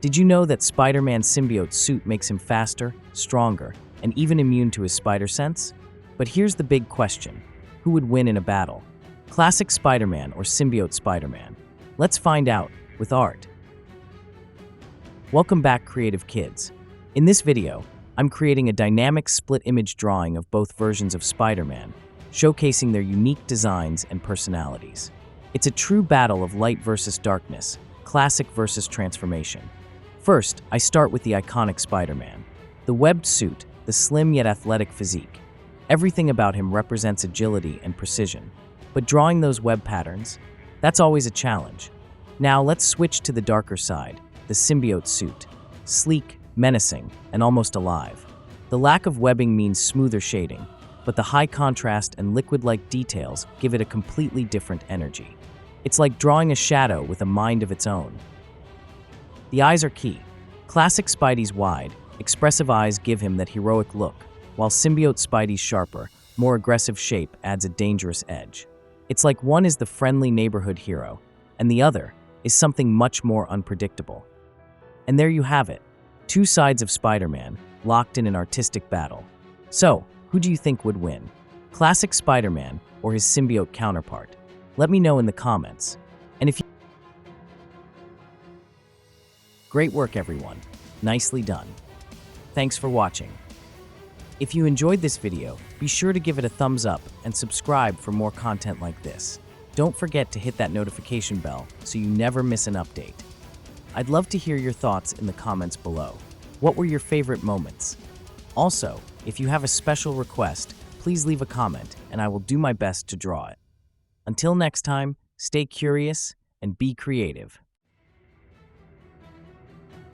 Did you know that Spider-Man's symbiote suit makes him faster, stronger, and even immune to his spider sense? But here's the big question. Who would win in a battle? Classic Spider-Man or Symbiote Spider-Man? Let's find out with art. Welcome back, creative kids. In this video, I'm creating a dynamic split-image drawing of both versions of Spider-Man, showcasing their unique designs and personalities. It's a true battle of light versus darkness, classic versus transformation. First, I start with the iconic Spider-Man. The webbed suit, the slim yet athletic physique. Everything about him represents agility and precision. But drawing those web patterns, that's always a challenge. Now let's switch to the darker side, the symbiote suit. Sleek, menacing, and almost alive. The lack of webbing means smoother shading, but the high contrast and liquid-like details give it a completely different energy. It's like drawing a shadow with a mind of its own. The eyes are key. Classic Spidey's wide, expressive eyes give him that heroic look, while symbiote Spidey's sharper, more aggressive shape adds a dangerous edge. It's like one is the friendly neighborhood hero, and the other is something much more unpredictable. And there you have it, two sides of Spider-Man, locked in an artistic battle. So, who do you think would win? Classic Spider-Man or his symbiote counterpart? Let me know in the comments. And if you... Great work, everyone. Nicely done. Thanks for watching. If you enjoyed this video, be sure to give it a thumbs up and subscribe for more content like this. Don't forget to hit that notification bell so you never miss an update. I'd love to hear your thoughts in the comments below. What were your favorite moments? Also, if you have a special request, please leave a comment and I will do my best to draw it. Until next time, stay curious and be creative.